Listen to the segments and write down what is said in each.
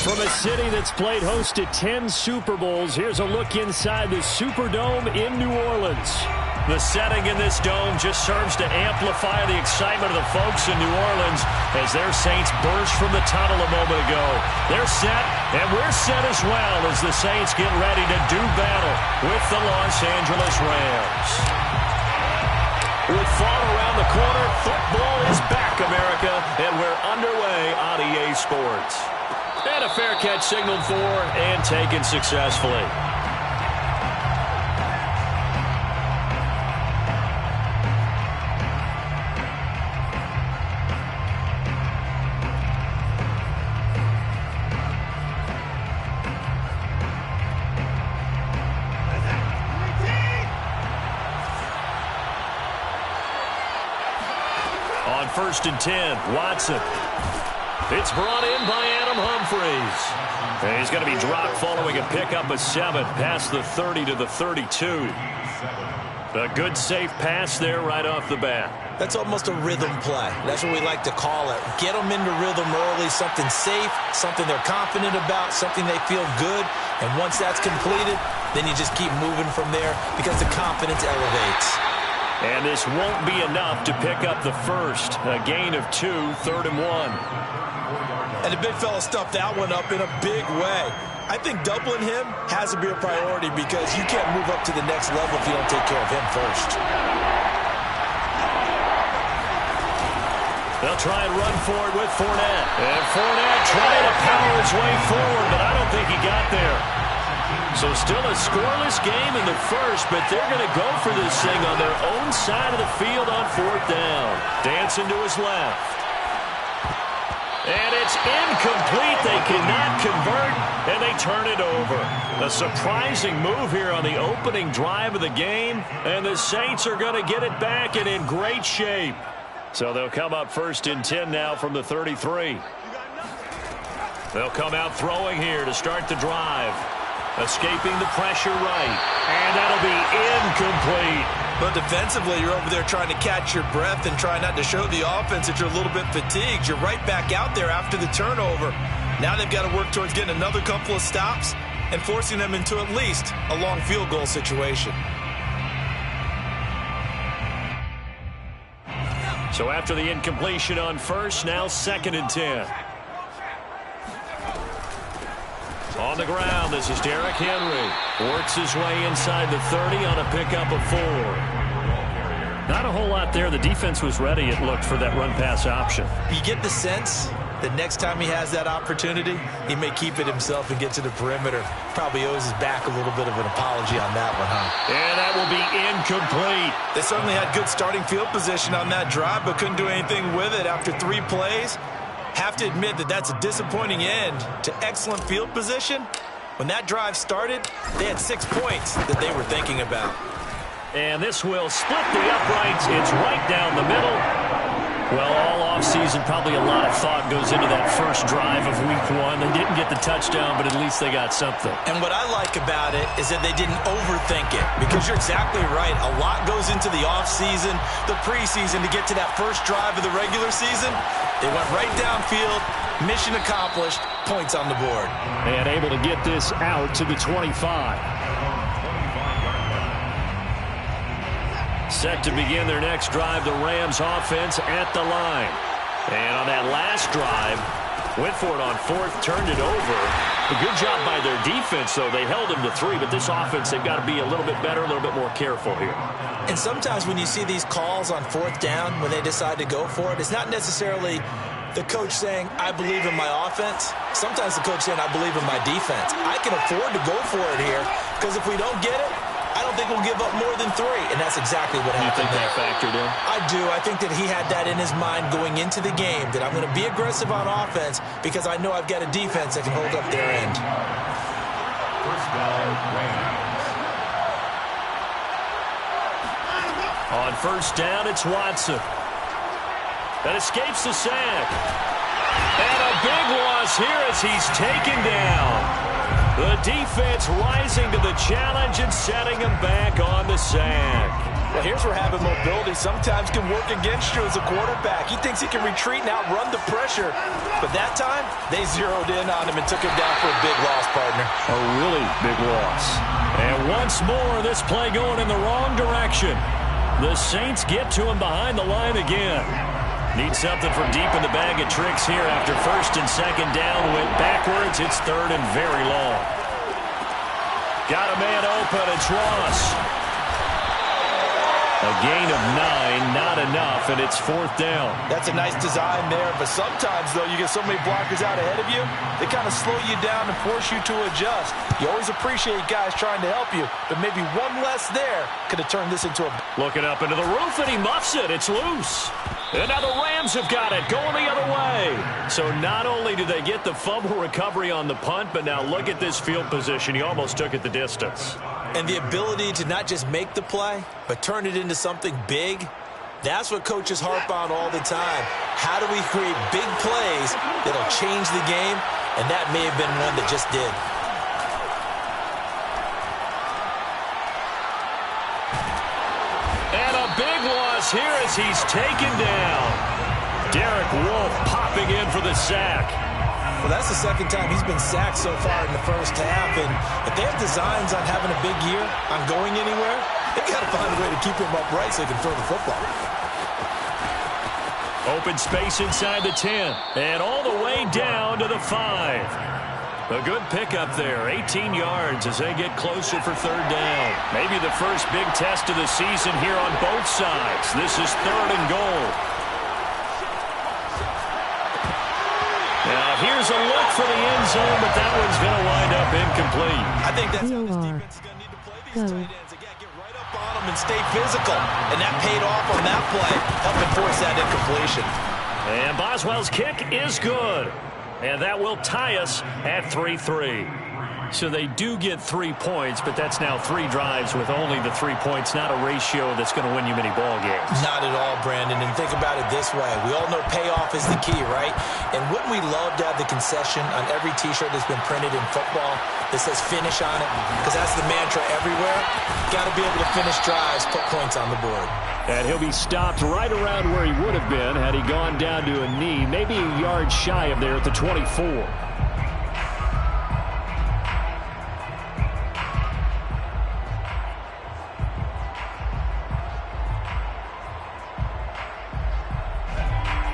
From a city that's played host to 10 Super Bowls, here's a look inside the Superdome in New Orleans. The setting in this dome just serves to amplify the excitement of the folks in New Orleans as their Saints burst from the tunnel a moment ago. They're set, and we're set as well as the Saints get ready to do battle with the Los Angeles Rams. With fall around the corner, football is back, America, and we're underway on EA Sports. And a fair catch signaled for and taken successfully. On 1st and 10, Watson. It's brought in by Adam Humphries. And he's going to be dropped following a pickup of 7 past the 30 to the 32. A good safe pass there right off the bat. That's almost a rhythm play. That's what we like to call it. Get them into rhythm early, something safe, something they're confident about, something they feel good. And once that's completed, then you just keep moving from there because the confidence elevates. And this won't be enough to pick up the first. A gain of 2, 3rd and 1. And the big fella stuffed that one up in a big way. I think doubling him has to be a priority because you can't move up to the next level if you don't take care of him first. They'll try and run for it with Fournette. And Fournette trying to power his way forward, but I don't think he got there. So still a scoreless game in the first, but they're going to go for this thing on their own side of the field on 4th down. Dancing to his left. And it's incomplete. They cannot convert, and they turn it over. A surprising move here on the opening drive of the game, and the Saints are going to get it back and in great shape. So they'll come up 1st and 10 now from the 33. They'll come out throwing here to start the drive. Escaping the pressure right. And that'll be incomplete. But defensively, you're over there trying to catch your breath and try not to show the offense that you're a little bit fatigued. You're right back out there after the turnover. Now they've got to work towards getting another couple of stops and forcing them into at least a long field goal situation. So after the incompletion on first, now 2nd and 10. On the ground, this is Derrick Henry. Works his way inside the 30 on a pickup of 4. Not a whole lot there. The defense was ready, it looked, for that run-pass option. You get the sense that next time he has that opportunity, he may keep it himself and get to the perimeter. Probably owes his back a little bit of an apology on that one, huh? And that will be incomplete. They certainly had good starting field position on that drive, but couldn't do anything with it after 3 plays. Have to admit that that's a disappointing end to excellent field position. When that drive started, they had 6 points that they were thinking about. And this will split the uprights. It's right down the middle. Well, all offseason, probably a lot of thought goes into that first drive of week 1. They didn't get the touchdown, but at least they got something. And what I like about it is that they didn't overthink it, because you're exactly right. A lot goes into the offseason, the preseason, to get to that first drive of the regular season. They went right downfield, mission accomplished, points on the board. And able to get this out to the 25. Set to begin their next drive, the Rams offense at the line. And on that last drive, went for it on 4th, turned it over. A good job by their defense, though. They held him to 3, but this offense, they've got to be a little bit better, a little bit more careful here. And sometimes when you see these calls on 4th down, when they decide to go for it, it's not necessarily the coach saying, I believe in my offense. Sometimes the coach saying, I believe in my defense. I can afford to go for it here, because if we don't get it, I don't think we'll give up more than 3, and that's exactly what happened. You think that factored in? I do. I think that he had that in his mind going into the game, that I'm going to be aggressive on offense because I know I've got a defense that can hold up their end. First down, Rams. On 1st down, it's Watson. That escapes the sack. And a big loss here as he's taken down. The defense rising to the challenge and setting him back on the sack. Well, here's where having mobility sometimes can work against you as a quarterback. He thinks he can retreat and outrun the pressure. But that time, they zeroed in on him and took him down for a big loss, partner. A really big loss. And once more, this play going in the wrong direction. The Saints get to him behind the line again. Need something from deep in the bag of tricks here after first and second down. Went backwards. It's third and very long. Got a man open. It's Ross. A gain of 9, not enough, and it's fourth down. That's a nice design there, but sometimes, though, you get so many blockers out ahead of you, they kind of slow you down and force you to adjust. You always appreciate guys trying to help you, but maybe one less there could have turned this into a... Looking up into the roof, and he muffs it. It's loose. And now the Rams have got it, going the other way. So not only do they get the fumble recovery on the punt, but now look at this field position. He almost took it the distance. And the ability to not just make the play, but turn it into something big, that's what coaches harp on all the time. How do we create big plays that'll change the game? And that may have been one that just did. And a big loss here as he's taken down. Derek Wolfe popping in for the sack. Well, that's the second time he's been sacked so far in the first half. And if they have designs on having a big year, on going anywhere, they got to find a way to keep him upright so they can throw the football. Open space inside the 10. And all the way down to the 5. A good pickup there. 18 yards as they get closer for third down. Maybe the first big test of the season here on both sides. This is third and goal. Now, here's a look for the end zone, but that one's going to wind up incomplete. I think that's how this defense is going to need to play these tight ends. Again, get right up on them and stay physical. And that paid off on that play, helping force that incompletion. And Boswell's kick is good. And that will tie us at 3-3. So they do get 3 points, but that's now 3 drives with only the 3 points, not a ratio that's going to win you many ball games. Not at all, Brandon. And think about it this way. We all know payoff is the key, right? And wouldn't we love to have the concession on every T-shirt that's been printed in football that says finish on it? Because that's the mantra everywhere. Got to be able to finish drives, put points on the board. And he'll be stopped right around where he would have been had he gone down to a knee, maybe a yard shy of there at the 24.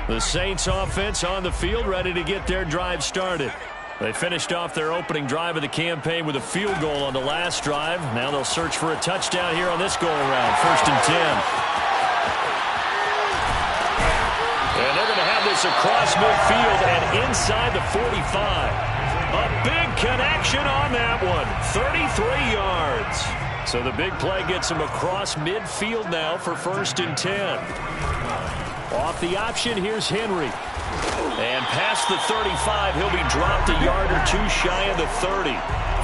The Saints offense on the field, ready to get their drive started. They finished off their opening drive of the campaign with a field goal on the last drive. Now they'll search for a touchdown here on this go-around. First and 10. And they're going to have this across midfield and inside the 45. A big connection on that one. 33 yards. So the big play gets him across midfield now for first and 10. Off the option, here's Henry. And past the 35, he'll be dropped a yard or two shy of the 30.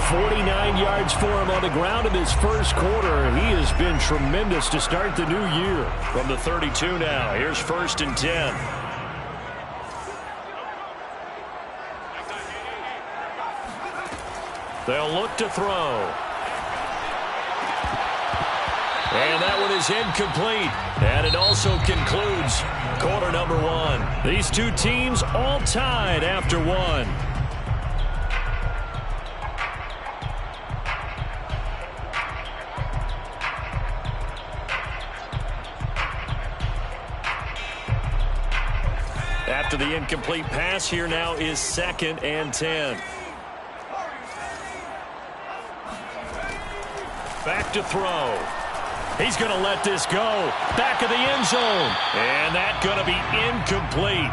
49 yards for him on the ground in this first quarter. He has been tremendous to start the new year. From the 32 now, here's first and 10. They'll look to throw. And that one is incomplete. And it also concludes quarter number 1. These two teams all tied after 1. After the incomplete pass, here now is second and 10. Back to throw. He's going to let this go. Back of the end zone. And that's going to be incomplete.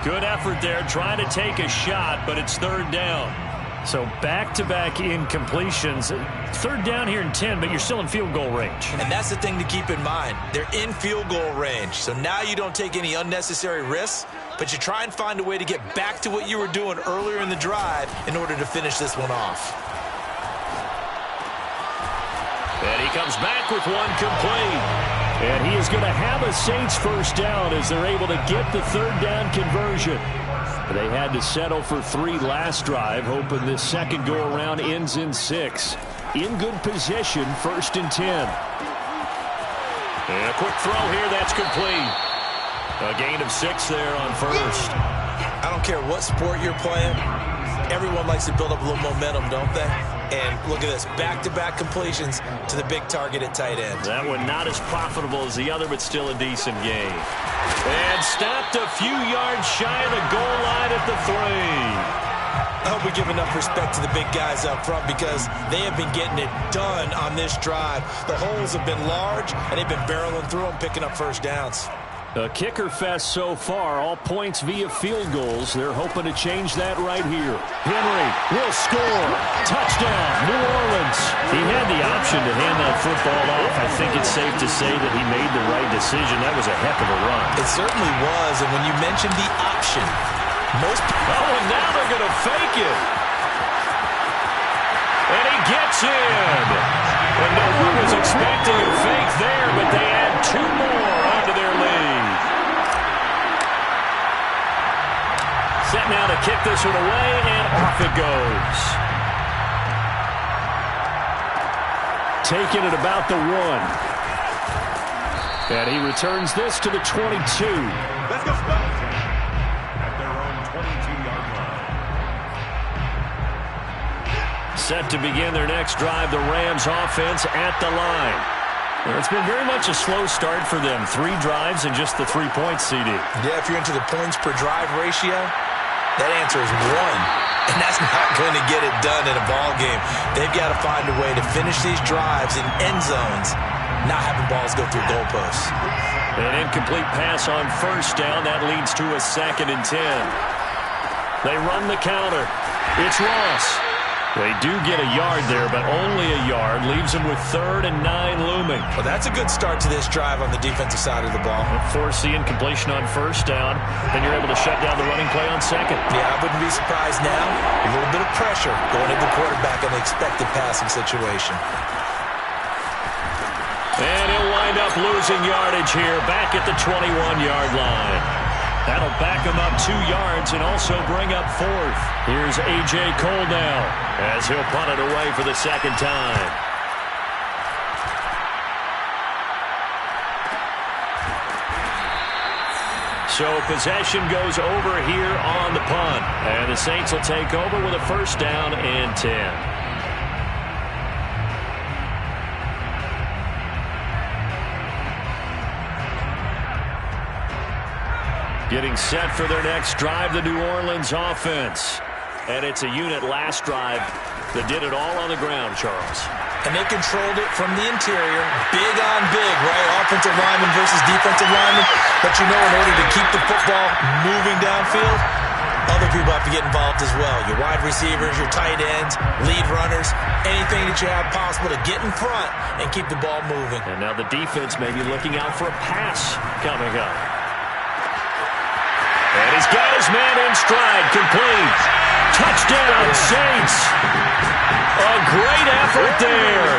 Good effort there trying to take a shot, but it's third down. So back-to-back incompletions. Third down here in 10, but you're still in field goal range. And that's the thing to keep in mind. They're in field goal range. So now you don't take any unnecessary risks, but you try and find a way to get back to what you were doing earlier in the drive in order to finish this one off. And he comes back with one complete. And he is going to have a Saints first down as they're able to get the third down conversion. They had to settle for 3 last drive, hoping this second go-around ends in 6. In good position, first and 10. And a quick throw here, that's complete. A gain of 6 there on first. I don't care what sport you're playing. Everyone likes to build up a little momentum, don't they? And look at this, back-to-back completions to the big target at tight end. That one not as profitable as the other, but still a decent game. And stopped a few yards shy of the goal line at the 3. I hope we give enough respect to the big guys up front because they have been getting it done on this drive. The holes have been large, and they've been barreling through them, picking up first downs. A kicker fest so far, all points via field goals. They're hoping to change that right here. Henry will score. Touchdown, New Orleans. He had the option to hand that football off. I think it's safe to say that he made the right decision. That was a heck of a run. It certainly was, and when you mentioned the option, most people... Oh, and now they're going to fake it. And he gets in. And no one was expecting a fake there, but they add 2 more onto their lead. Set now to kick this one away, and off it goes. Taking it about the 1. And he returns this to the 22. Let's go, Spurs. At their own 22-yard line. Set to begin their next drive, the Rams offense at the line. Well, it's been very much a slow start for them. 3 drives and just the 3 points, CD. Yeah, if you're into the points per drive ratio, that answer is 1. And that's not going to get it done in a ball game. They've got to find a way to finish these drives in end zones, not having balls go through goalposts. An incomplete pass on first down. That leads to a 2nd and 10. They run the counter. It's Ross. They do get a yard there, but only a yard. Leaves them with 3rd and 9 looming. Well, that's a good start to this drive on the defensive side of the ball. Force the incompletion on first down. Then you're able to shut down the running play on 2nd. Yeah, I wouldn't be surprised now. A little bit of pressure going into the quarterback in the expected passing situation. And he'll wind up losing yardage here back at the 21-yard line. That'll back him up 2 yards and also bring up 4th. Here's A.J. Cole now as he'll punt it away for the 2nd time. So possession goes over here on the punt. And the Saints will take over with a 1st down and 10. Getting set for their next drive, the New Orleans offense. And it's a unit last drive that did it all on the ground, Charles. And they controlled it from the interior, big on big, right? Offensive lineman versus defensive lineman. But you know, in order to keep the football moving downfield, other people have to get involved as well. Your wide receivers, your tight ends, lead runners, anything that you have possible to get in front and keep the ball moving. And now the defense may be looking out for a pass coming up. And he's got his man in stride, complete. Touchdown, Saints. A great effort there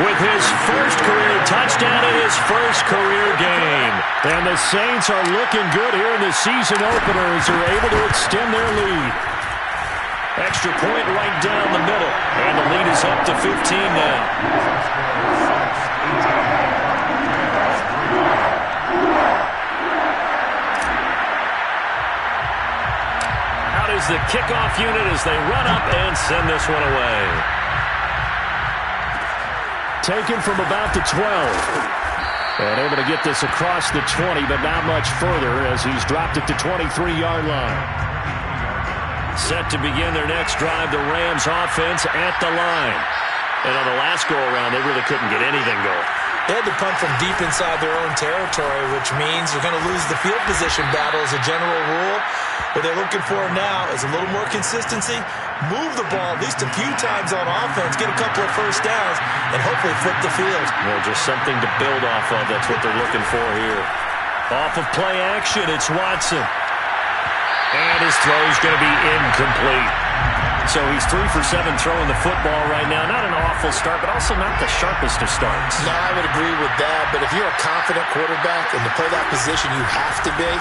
with his first career touchdown in his first career game. And the Saints are looking good here in the season opener as they're able to extend their lead. Extra point right down the middle. And the lead is up to 15 now. Is the kickoff unit as they run up and send this one away. Taken from about the 12. And able to get this across the 20, but not much further as he's dropped it to 23-yard line. Set to begin their next drive, the Rams offense at the line. And on the last go-around, they really couldn't get anything going. They had to punt from deep inside their own territory, which means they're going to lose the field position battle as a general rule. What they're looking for now is a little more consistency, move the ball at least a few times on offense, get a couple of first downs, and hopefully flip the field. Well, just something to build off of. That's what they're looking for here. Off of play action, it's Watson. And his throw is going to be incomplete. So he's 3 for 7 throwing the football right now. Not an awful start, but also not the sharpest of starts. No, I would agree with that. But if you're a confident quarterback and to play that position, you have to be.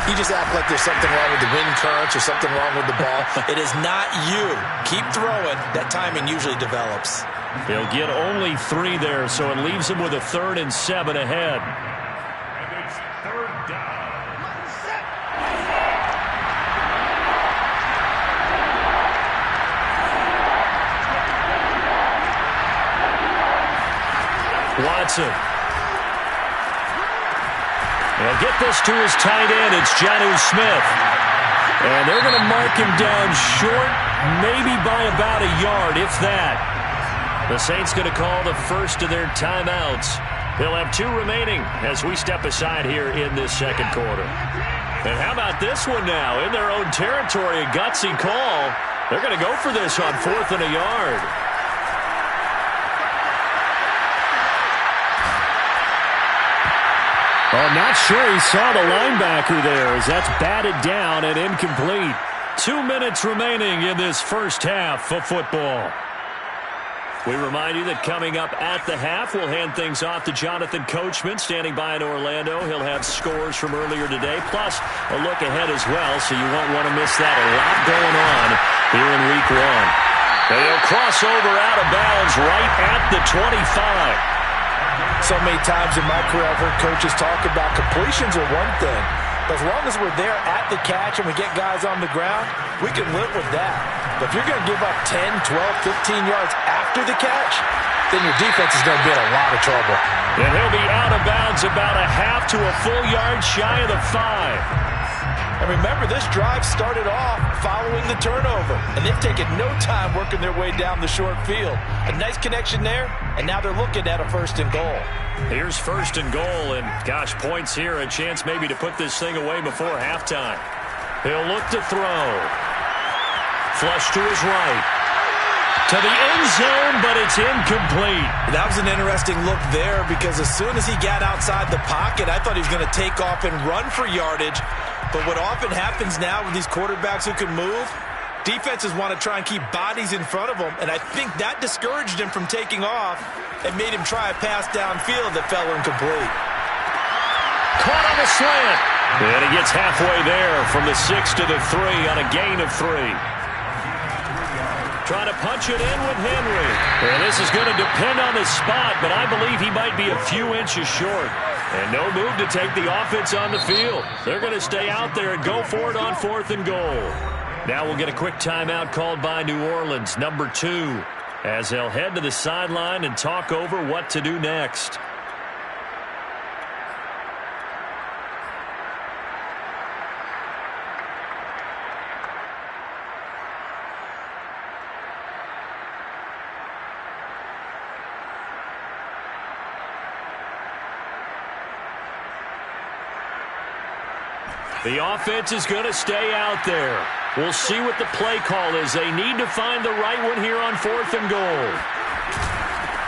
You just act like there's something wrong with the wind currents or something wrong with the ball. It is not you. Keep throwing. That timing usually develops. He'll get only 3 there, so it leaves him with a 3rd and 7 ahead. And it's 3rd down. Watson. He'll get this to his tight end. It's Jonnu Smith. And they're going to mark him down short, maybe by about a yard, if that. The Saints going to call the first of their timeouts. They'll have 2 remaining as we step aside here in this second quarter. And how about this one now? In their own territory, a gutsy call. They're going to go for this on 4th and a yard. Oh, not sure he saw the linebacker there as that's batted down and incomplete. 2 minutes remaining in this first half of football. We remind you that coming up at the half, we'll hand things off to Jonathan Coachman standing by in Orlando. He'll have scores from earlier today, plus a look ahead as well, so you won't want to miss that. A lot going on here in Week 1. They'll cross over out of bounds right at the 25. So many times in my career I've heard coaches talk about completions are one thing. But as long as we're there at the catch and we get guys on the ground, we can live with that. But if you're going to give up 10, 12, 15 yards after the catch, then your defense is going to be in a lot of trouble. And he'll be out of bounds about a half to a full yard shy of the 5. And remember, this drive started off following the turnover. And they've taken no time working their way down the short field. A nice connection there, and now they're looking at a 1st and goal. Here's 1st and goal, and gosh, points here. A chance maybe to put this thing away before halftime. He'll look to throw. Flush to his right. To the end zone, but it's incomplete. That was an interesting look there because as soon as he got outside the pocket, I thought he was going to take off and run for yardage. But what often happens now with these quarterbacks who can move, defenses want to try and keep bodies in front of them, and I think that discouraged him from taking off and made him try a pass downfield that fell incomplete. Caught on the slant. And he gets halfway there from the 6 to the 3 on a gain of 3. Trying to punch it in with Henry. And this is going to depend on the spot, but I believe he might be a few inches short. And no move to take the offense on the field. They're going to stay out there and go for it on 4th and goal. Now we'll get a quick timeout called by New Orleans, number 2, as they'll head to the sideline and talk over what to do next. The offense is going to stay out there. We'll see what the play call is. They need to find the right one here on 4th and goal.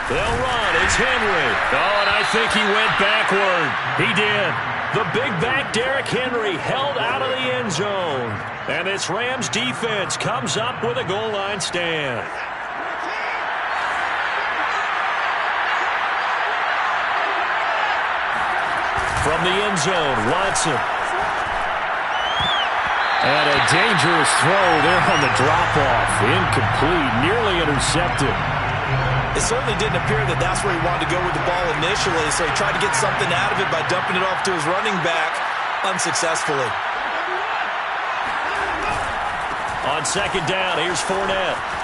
They'll run. It's Henry. Oh, and I think he went backward. He did. The big back Derrick Henry held out of the end zone. And this Rams defense comes up with a goal line stand. From the end zone, Watson. And a dangerous throw there on the drop-off. Incomplete, nearly intercepted. It certainly didn't appear that that's where he wanted to go with the ball initially, so he tried to get something out of it by dumping it off to his running back unsuccessfully. On 2nd down, here's Fournette.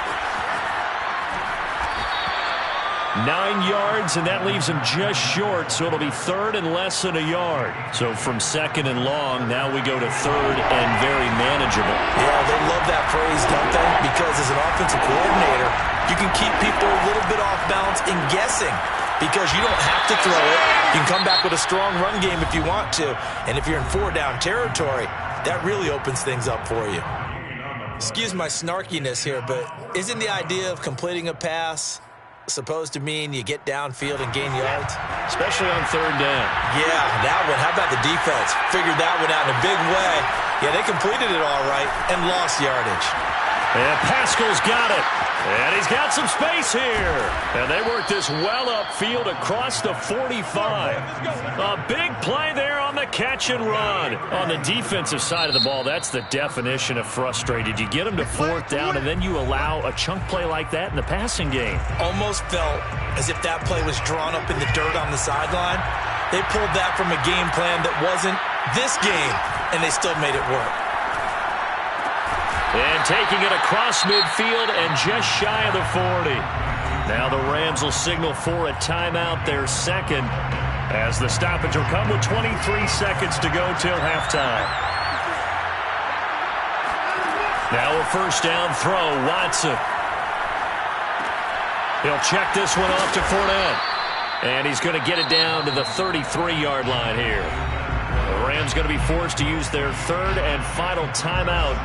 9 yards, and that leaves him just short, so it'll be 3rd and less than a yard. So from 2nd and long, now we go to 3rd and very manageable. Yeah, they love that phrase, don't they? Because as an offensive coordinator, you can keep people a little bit off balance and guessing because you don't have to throw it. You can come back with a strong run game if you want to. And if you're in 4-down territory, that really opens things up for you. Excuse my snarkiness here, but isn't the idea of completing a pass supposed to mean you get downfield and gain yards? Especially on 3rd down. Yeah, that one. How about the defense? Figured that one out in a big way. Yeah, they completed it all right and lost yardage. And Pascal's got it. And he's got some space here. And they work this well upfield across the 45. A big play there on the catch and run. On the defensive side of the ball, that's the definition of frustrated. You get them to fourth down, and then you allow a chunk play like that in the passing game. Almost felt as if that play was drawn up in the dirt on the sideline. They pulled that from a game plan that wasn't this game, and they still made it work. And taking it across midfield and just shy of the 40. Now the Rams will signal for a timeout, their second, as the stoppage will come with 23 seconds to go till halftime. Now a first down throw, Watson. He'll check this one off to Fournette. And he's going to get it down to the 33-yard line here. The Rams going to be forced to use their third and final timeout,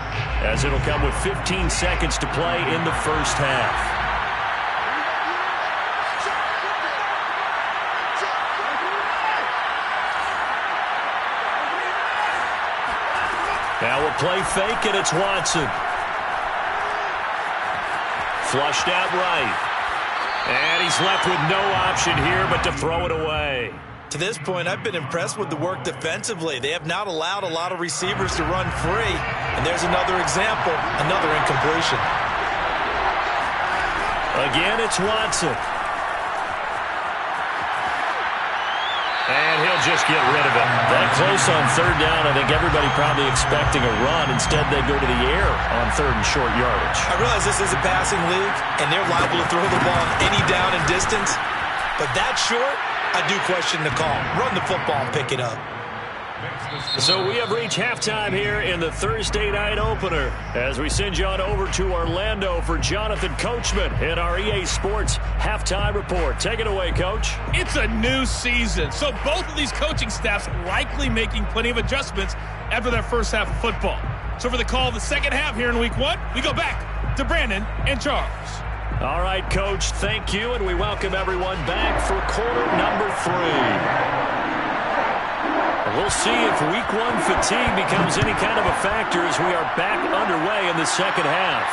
as it'll come with 15 seconds to play in the first half. Now a play fake, and it's Watson. Flushed out right. And he's left with no option here but to throw it away. To this point, I've been impressed with the work defensively. They have not allowed a lot of receivers to run free. And there's another example, another incompletion. Again, it's Watson. And he'll just get rid of it. That close on third down, I think everybody probably expecting a run. Instead, they go to the air on third and short yardage. I realize this is a passing league, and they're liable to throw the ball any down and distance. But that short, I do question the call. Run the football and pick it up. So we have reached halftime here in the Thursday night opener as we send you on over to Orlando for Jonathan Coachman in our EA Sports halftime report. Take it away, Coach. It's a new season, so both of these coaching staffs likely making plenty of adjustments after their first half of football. So for the call of the second half here in week one, we go back to Brandon and Charles. All right, Coach, thank you, and we welcome everyone back for quarter number 3. We'll see if week one fatigue becomes any kind of a factor as we are back underway in the second half.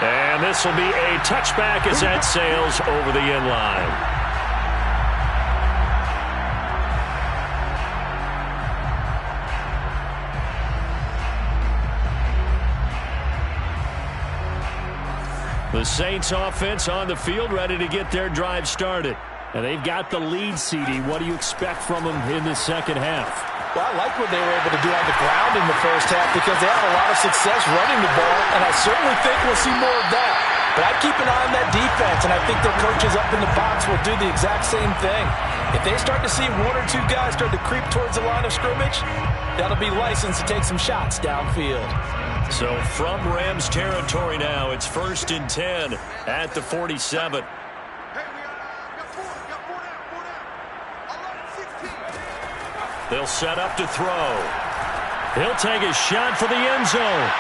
And this will be a touchback as that sails over the end line. The Saints offense on the field ready to get their drive started. And they've got the lead, CD. What do you expect from them in the second half? Well, I like what they were able to do on the ground in the first half because they had a lot of success running the ball, and I certainly think we'll see more of that. But I'd keep an eye on that defense, and I think their coaches up in the box will do the exact same thing. If they start to see one or two guys start to creep towards the line of scrimmage, that'll be licensed to take some shots downfield. So from Rams territory now, it's 1st and 10 at the 47. They'll set up to throw. He'll take a shot for the end zone.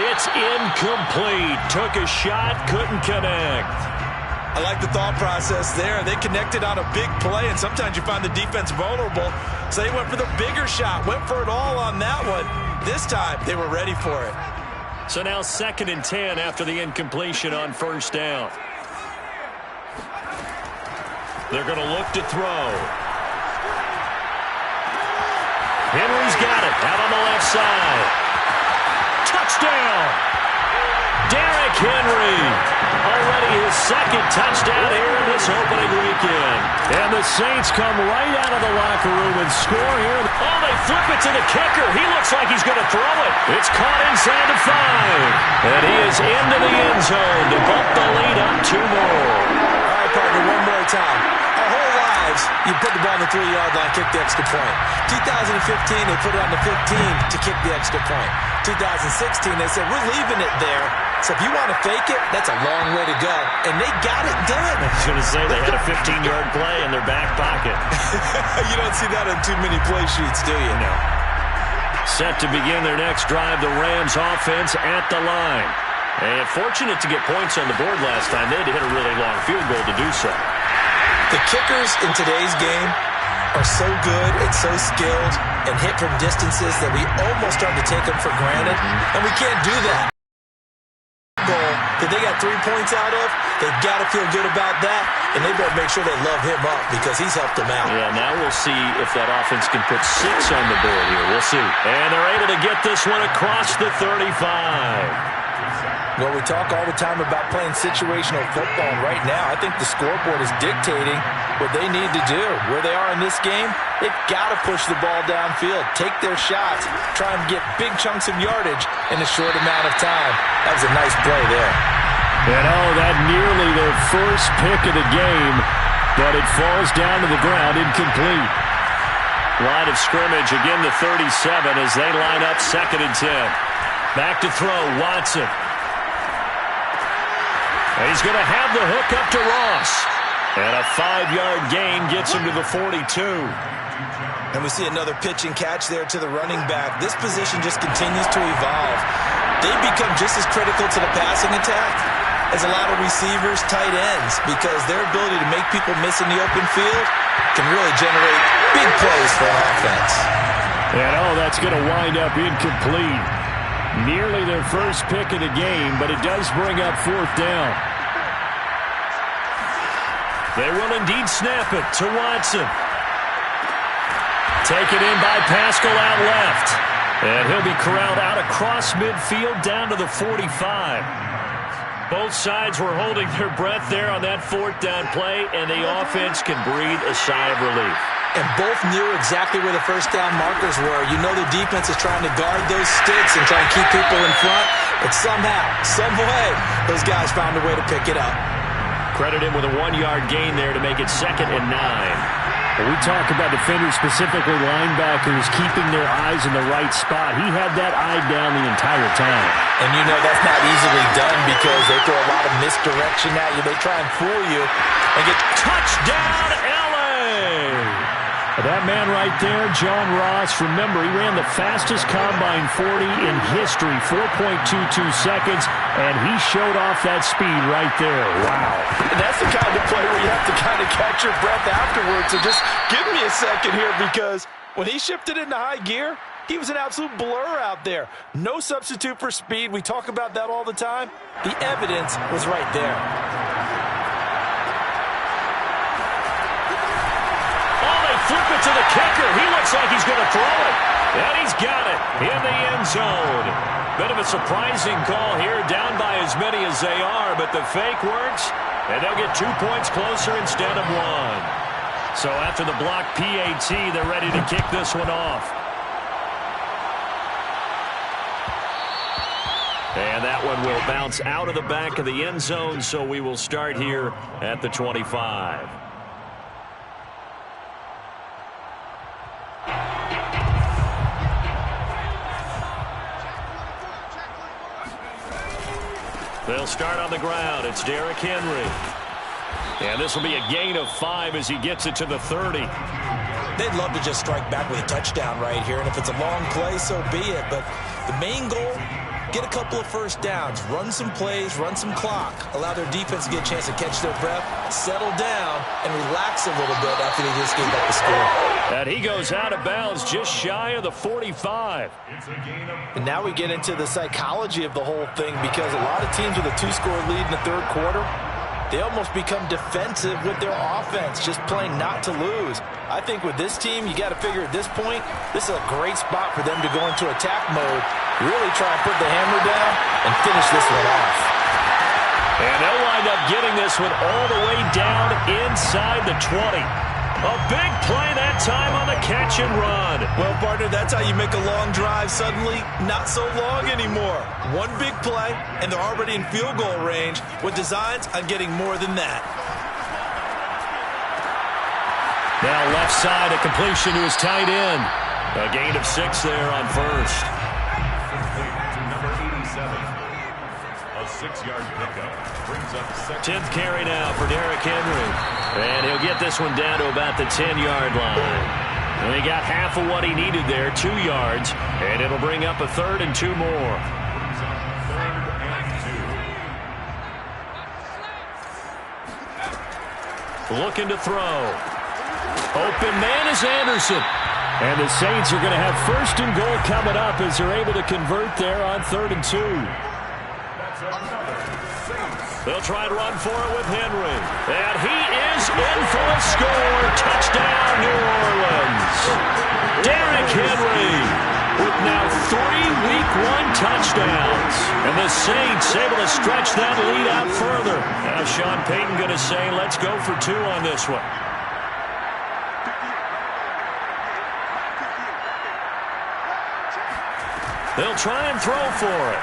It's incomplete. Took a shot, couldn't connect. I like the thought process there. They connected on a big play, and sometimes you find the defense vulnerable. So they went for the bigger shot, went for it all on that one. This time, they were ready for it. So now 2nd and 10 after the incompletion on first down. They're going to look to throw. Henry's got it out on the left side. Touchdown! Derrick Henry. Already his second touchdown here in this opening weekend. And the Saints come right out of the locker room and score here. Oh, they flip it to the kicker. He looks like he's going to throw it. It's caught inside the 5. And he is into the end zone to bump the lead up 2 more. All right, partner, one more time. Our whole lives, you put the ball on the 3-yard line, kick the extra point. 2015, they put it on the 15 to kick the extra point. 2016, they said, we're leaving it there. So if you want to fake it, that's a long way to go. And they got it done. I was going to say they had a 15-yard play in their back pocket. You don't see that on too many play sheets, do you? No. Set to begin their next drive, the Rams offense at the line. And fortunate to get points on the board last time. They had to hit a really long field goal to do so. The kickers in today's game are so good and so skilled and hit from distances that we almost start to take them for granted, and we can't do that. Goal that they got 3 points out of, they've got to feel good about that, and they better make sure they love him up because he's helped them out. Yeah, now we'll see if that offense can put 6 on the board here. We'll see. And they're able to get this one across the 35. Well, we talk all the time about playing situational football, and right now I think the scoreboard is dictating what they need to do. Where they are in this game, they've got to push the ball downfield, take their shots, try and get big chunks of yardage in a short amount of time. That was a nice play there. And that nearly their first pick of the game, but it falls down to the ground incomplete. Line of scrimmage, again the 37 as they line up 2nd and 10. Back to throw, Watson. He's going to have the hook up to Ross. And a 5-yard gain gets him to the 42. And we see another pitch and catch there to the running back. This position just continues to evolve. They become just as critical to the passing attack as a lot of receivers, tight ends, because their ability to make people miss in the open field can really generate big plays for an offense. And that's going to wind up incomplete. Nearly their first pick of the game, but it does bring up 4th down. They will indeed snap it to Watson. Taken in by Pascal out left. And he'll be corralled out across midfield down to the 45. Both sides were holding their breath there on that 4th down play, and the offense can breathe a sigh of relief. And both knew exactly where the first down markers were. You know the defense is trying to guard those sticks and try and keep people in front. But somehow, some way, those guys found a way to pick it up. Credit him with a 1-yard gain there to make it 2nd and 9. When we talk about defenders, specifically linebackers, keeping their eyes in the right spot, he had that eye down the entire time. And you know that's not easily done because they throw a lot of misdirection at you. They try and fool you and get touchdown, LA! That man right there, John Ross, remember, he ran the fastest Combine 40 in history, 4.22 seconds, and he showed off that speed right there. Wow. And that's the kind of play where you have to kind of catch your breath afterwards. So just give me a second here because when he shifted into high gear, he was an absolute blur out there. No substitute for speed. We talk about that all the time. The evidence was right there. Flip it to the kicker. He looks like he's going to throw it. And he's got it in the end zone. Bit of a surprising call here, down by as many as they are, but the fake works, and they'll get 2 points closer instead of 1. So after the block PAT, they're ready to kick this one off. And that one will bounce out of the back of the end zone, so we will start here at the 25. They'll start on the ground. It's Derrick Henry. And this will be a gain of 5 as he gets it to the 30. They'd love to just strike back with a touchdown right here. And if it's a long play, so be it. But the main goal, get a couple of first downs, run some plays, run some clock, allow their defense to get a chance to catch their breath, settle down, and relax a little bit after they just gave up the score. And he goes out of bounds just shy of the 45. And now we get into the psychology of the whole thing because a lot of teams with a 2-score lead in the 3rd quarter, they almost become defensive with their offense, just playing not to lose. I think with this team, you got to figure at this point, this is a great spot for them to go into attack mode, really try and put the hammer down and finish this one off. And they'll wind up getting this one all the way down inside the 20. A big play that time on the catch and run. Well, partner, that's how you make a long drive suddenly not so long anymore. One big play, and they're already in field goal range with designs on getting more than that. Now left side, a completion to his tight end. A gain of 6 there on first. Number 87. A 6-yard pickup brings up 10th carry now for Derrick Henry. And he'll get this one down to about the 10-yard line. And he got half of what he needed there, 2 yards. And it'll bring up a 3rd and 2 more. Looking to throw. Open man is Anderson. And the Saints are going to have 1st and goal coming up as they're able to convert there on 3rd and 2. They'll try and run for it with Henry. And he is in for a score. Touchdown, New Orleans. Derrick Henry with now 3 Week 1 touchdowns. And the Saints able to stretch that lead out further. Now Sean Payton going to say, let's go for 2 on this one. They'll try and throw for it.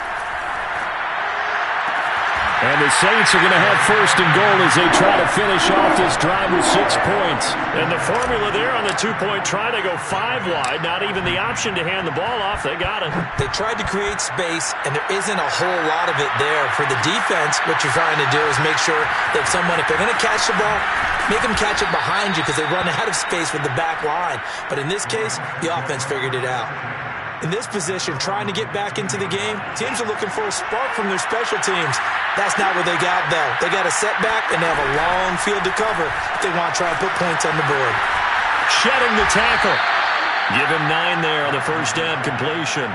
And the Saints are going to have 1st and goal as they try to finish off this drive with 6 points. And the formula there on the 2-point try, they go 5 wide. Not even the option to hand the ball off. They got it. They tried to create space, and there isn't a whole lot of it there. For the defense, what you're trying to do is make sure that if they're going to catch the ball, make them catch it behind you because they run out of space with the back line. But in this case, the offense figured it out. In this position, trying to get back into the game, teams are looking for a spark from their special teams. That's not what they got, though. They got a setback, and they have a long field to cover if they want to try and put points on the board. Shedding the tackle. Give him 9 there on the 1st down completion.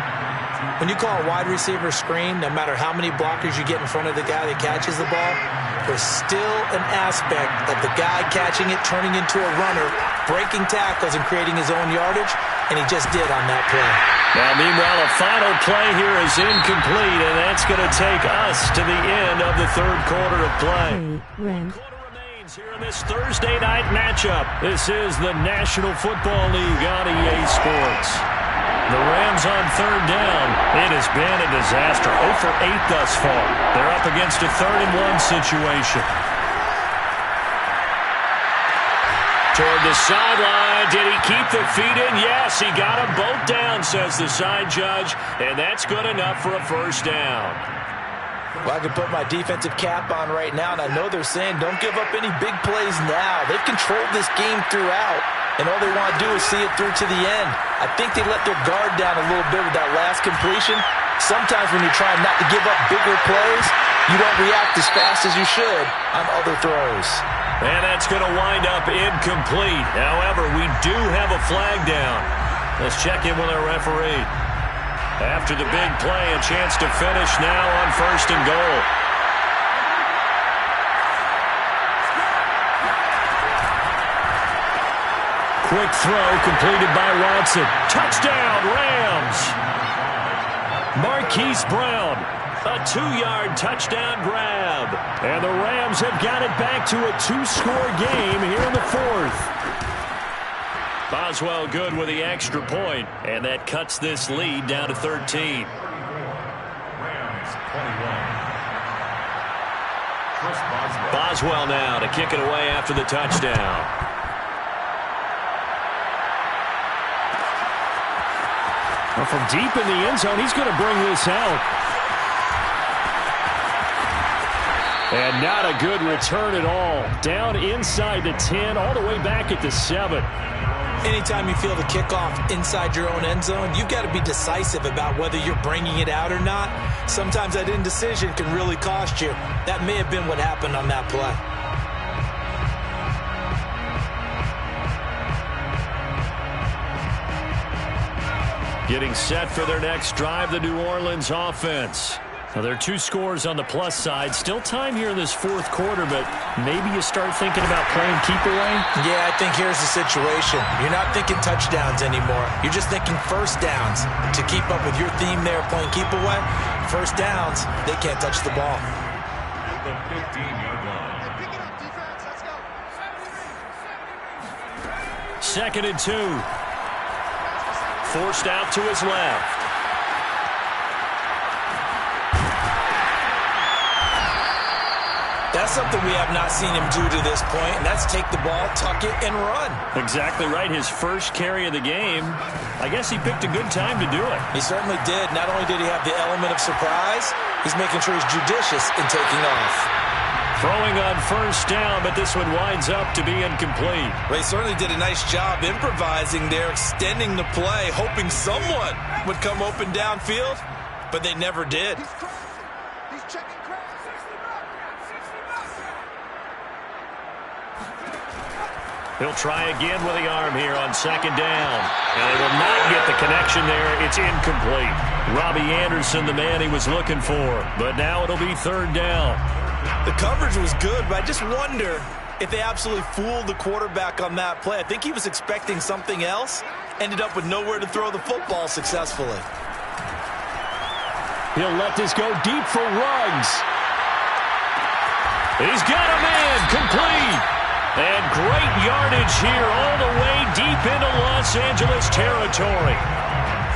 When you call a wide receiver screen, no matter how many blockers you get in front of the guy that catches the ball, there's still an aspect of the guy catching it, turning into a runner, breaking tackles and creating his own yardage, and he just did on that play. Now, meanwhile, a final play here is incomplete, and that's going to take us to the end of the 3rd quarter of play. Quarter remains here in this Thursday night matchup. This is the National Football League on EA Sports. The Rams on 3rd down. It has been a disaster. 0 for 8 thus far. They're up against a 3rd and 1 situation. Toward the sideline. Did he keep the feet in? Yes, he got them both down, says the side judge. And that's good enough for a 1st down. Well, I can put my defensive cap on right now, and I know they're saying don't give up any big plays now. They've controlled this game throughout, and all they want to do is see it through to the end. I think they let their guard down a little bit with that last completion. Sometimes when you're trying not to give up bigger plays, you don't react as fast as you should on other throws. And that's going to wind up incomplete. However, we do have a flag down. Let's check in with our referee. After the big play, a chance to finish now on 1st and goal. Quick throw completed by Watson. Touchdown, Rams. Marquise Brown, a 2-yard touchdown grab. And the Rams have got it back to a 2-score game here in the 4th. Boswell good with the extra point, and that cuts this lead down to 13. Rams 21. Chris Boswell now to kick it away after the touchdown. Well, from deep in the end zone, he's going to bring this out. And not a good return at all. Down inside the 10, all the way back at the 7. Anytime you feel the kickoff inside your own end zone, you've got to be decisive about whether you're bringing it out or not. Sometimes that indecision can really cost you. That may have been what happened on that play. Getting set for their next drive, the New Orleans offense. Now, there are 2 scores on the plus side. Still time here in this 4th quarter, but maybe you start thinking about playing keep away? Yeah, I think here's the situation. You're not thinking touchdowns anymore. You're just thinking 1st downs. To keep up with your theme there, playing keep away, 1st downs, they can't touch the ball. The 15-yard line. 2nd and 2. Forced out to his left. That's something we have not seen him do to this point, and that's take the ball, tuck it, and run. Exactly right. His first carry of the game. I guess he picked a good time to do it. He certainly did. Not only did he have the element of surprise, he's making sure he's judicious in taking off. Throwing on 1st down, but this one winds up to be incomplete. Well, he certainly did a nice job improvising there, extending the play, hoping someone would come open downfield, but they never did. He's checking He'll try again with the arm here on second down. And they will not get the connection there. It's incomplete. Robbie Anderson, the man he was looking for. But now it'll be third down. The coverage was good, but I just wonder if they absolutely fooled the quarterback on that play. I think he was expecting something else. Ended up with nowhere to throw the football successfully. He'll let this go deep for Ruggs. He's got a man complete. And great yardage here all the way deep into Los Angeles territory.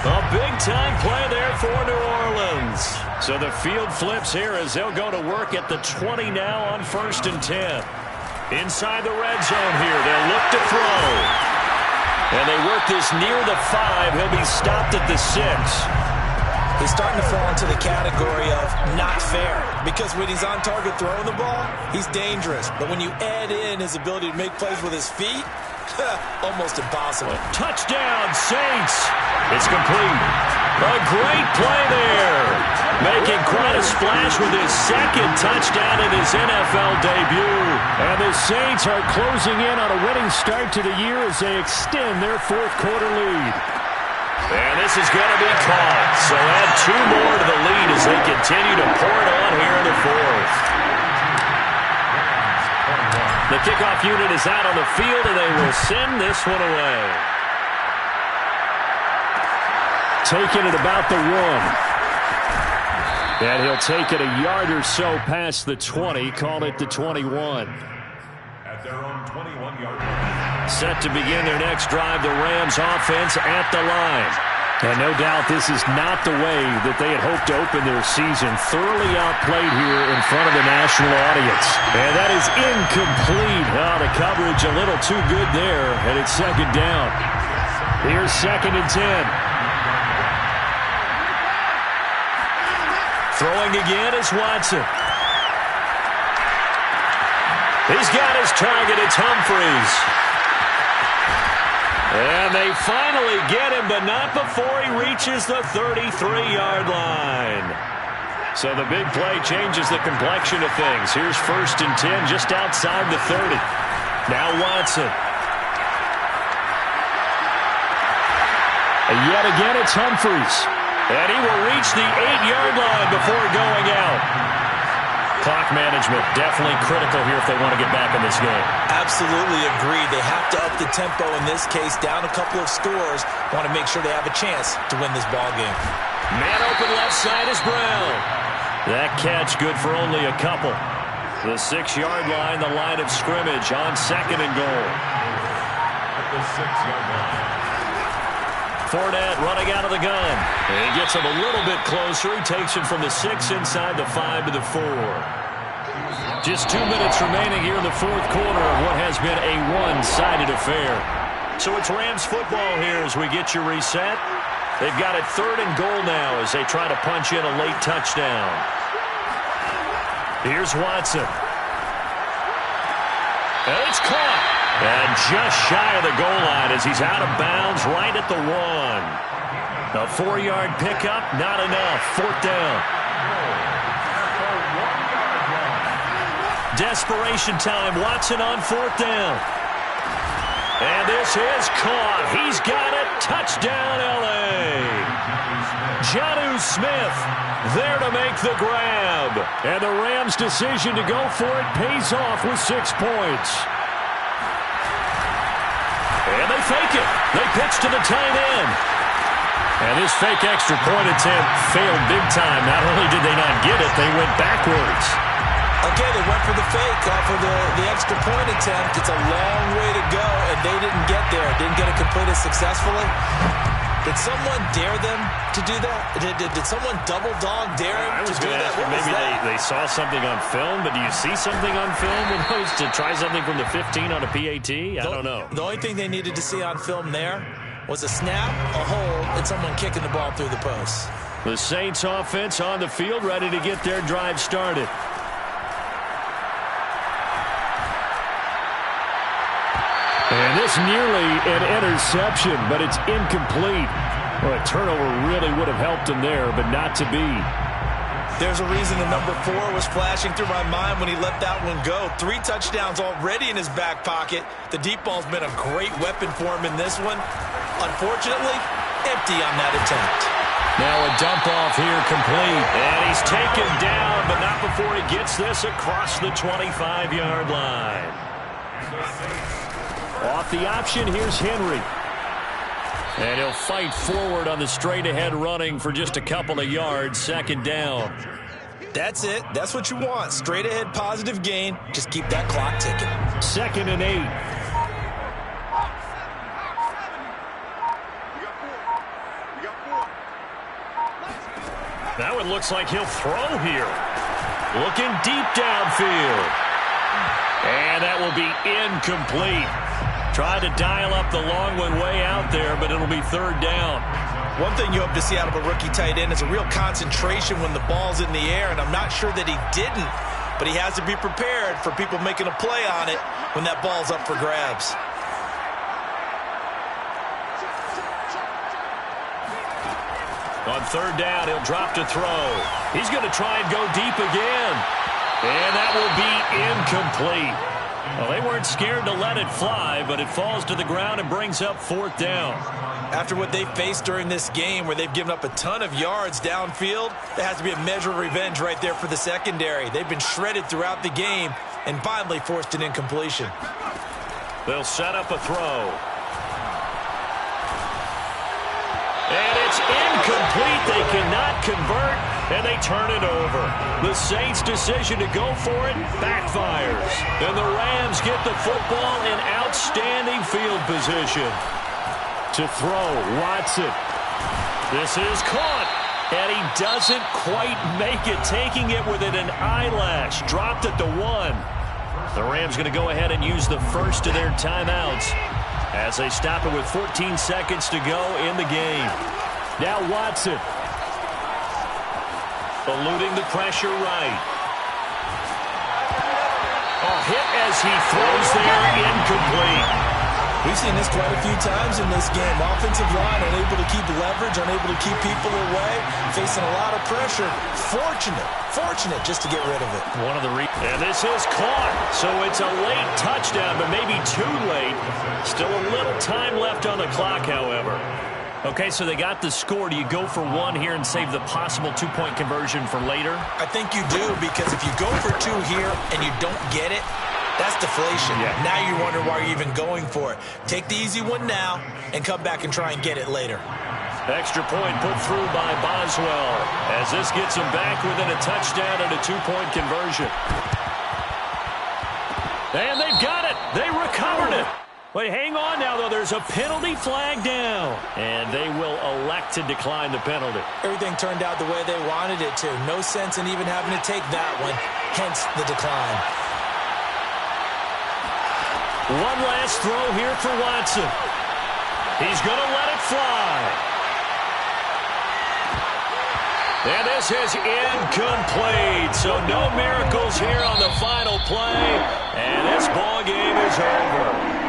A big-time play there for New Orleans. So the field flips here as they'll go to work at the 20 now on 1st and 10. Inside the red zone here, they'll look to throw. And they work this near the 5. He'll be stopped at the 6. He's starting to fall into the category of not fair, because when he's on target throwing the ball, he's dangerous. But when you add in his ability to make plays with his feet, almost impossible. Touchdown, Saints. It's complete. A great play there. Making quite a splash with his second touchdown in his NFL debut. And the Saints are closing in on a winning start to the year as they extend their fourth quarter lead. And this is going to be caught. So add 2 more to the lead as they continue to pour it on here in the fourth. The kickoff unit is out on the field, and they will send this one away. Taking it about the 1. And he'll take it a yard or so past the 20, call it the 21. At their own 21-yard line. Set to begin their next drive, the Rams offense at the line. And no doubt this is not the way that they had hoped to open their season. Thoroughly outplayed here in front of the national audience. And that is incomplete. Oh, the coverage a little too good there, and it's second down. Here's 2nd and 10. Throwing again is Watson. He's got his target. It's Humphries. And they finally get him, but not before he reaches the 33-yard line. So the big play changes the complexion of things. Here's 1st and 10 just outside the 30. Now Watson. And yet again it's Humphries. And he will reach the 8-yard line before going out. Clock management definitely critical here if they want to get back in this game. Absolutely agreed. They have to up the tempo in this case, down a couple of scores. Want to make sure they have a chance to win this ball game. Man open left side is Brown. That catch good for only a couple. The 6-yard line, the line of scrimmage on 2nd and goal. At the 6-yard line. Fournette running out of the gun. And he gets him a little bit closer. He takes him from the 6 inside the 5 to the 4. Just 2 minutes remaining here in the fourth quarter of what has been a one-sided affair. So it's Rams football here as we get you reset. They've got it 3rd and goal now as they try to punch in a late touchdown. Here's Watson. And it's caught. And just shy of the goal line as he's out of bounds right at the 1. A 4-yard pickup, not enough. 4th down. Desperation time. Watson on 4th down. And this is caught. He's got it. Touchdown, L.A. Jonnu Smith there to make the grab. And the Rams' decision to go for it pays off with 6 points. And they fake it. They pitch to the tight end. And this fake extra point attempt failed big time. Not only did they not get it, they went backwards. Okay, they went for the fake off of the extra point attempt. It's a long way to go, and they didn't get there. Didn't get it completed successfully. Did someone dare them to do that? Did someone double dog dare them to do that? Maybe they saw something on film, but do you see something on film to try something from the 15 on a PAT? I don't know. The only thing they needed to see on film there was a snap, a hold, and someone kicking the ball through the post. The Saints offense on the field, ready to get their drive started. And this nearly an interception, but it's incomplete. Well, a turnover really would have helped him there, but not to be. There's a reason the number 4 was flashing through my mind when he let that one go. 3 touchdowns already in his back pocket. The deep ball's been a great weapon for him in this one. Unfortunately, empty on that attempt. Now a dump off here complete. And he's taken down, but not before he gets this across the 25-yard line. Off the option, here's Henry. And he'll fight forward on the straight-ahead running for just a couple of yards. Second down. That's it. That's what you want. Straight-ahead positive gain. Just keep that clock ticking. 2nd and 8. Now it looks like he'll throw here. Looking deep downfield. And that will be incomplete. Tried to dial up the long one way out there, but it'll be 3rd down. One thing you hope to see out of a rookie tight end is a real concentration when the ball's in the air, and I'm not sure that he didn't, but he has to be prepared for people making a play on it when that ball's up for grabs. On 3rd down, he'll drop to throw. He's going to try and go deep again. And that will be incomplete. Well, they weren't scared to let it fly, but it falls to the ground and brings up 4th down. After what they faced during this game where they've given up a ton of yards downfield, there has to be a measure of revenge right there for the secondary. They've been shredded throughout the game and finally forced an incompletion. They'll set up a throw. And it's incomplete. They cannot convert, and they turn it over. The Saints' decision to go for it backfires. And the Rams get the football in outstanding field position. To throw, Watson. This is caught, and he doesn't quite make it, taking it within an eyelash. Dropped at the 1. The Rams going to go ahead and use the first of their timeouts as they stop it with 14 seconds to go in the game. Now Watson. Eluding the pressure right. A hit as he throws there, incomplete. We've seen this quite a few times in this game. Offensive line unable to keep leverage, unable to keep people away, facing a lot of pressure. Fortunate just to get rid of it. And this is caught, so it's a late touchdown, but maybe too late. Still a little time left on the clock, however. Okay, so they got the score. Do you go for 1 here and save the possible 2-point conversion for later? I think you do, because if you go for 2 here and you don't get it, that's deflation. Yeah. Now you wonder why you're even going for it. Take the easy one now and come back and try and get it later. Extra point put through by Boswell as this gets him back within a touchdown and a 2-point conversion. And they've got it. They recovered it. Wait, hang on now, though. There's a penalty flag down. And they will elect to decline the penalty. Everything turned out the way they wanted it to. No sense in even having to take that one, hence the decline. One last throw here for Watson. He's going to let it fly. And this is incomplete. So no miracles here on the final play. And this ball game is over.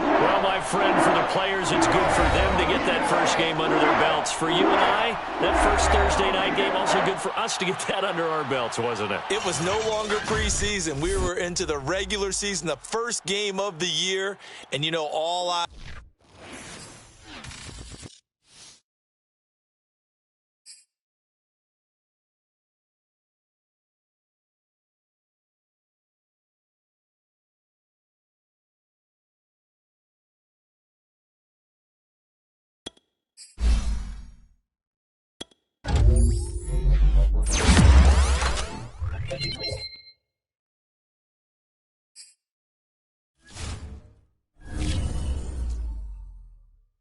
Well, my friend, for the players, it's good for them to get that first game under their belts. For you and I, that first Thursday night game, also good for us to get that under our belts, wasn't it? It was no longer preseason. We were into the regular season, the first game of the year. And, you know, all I...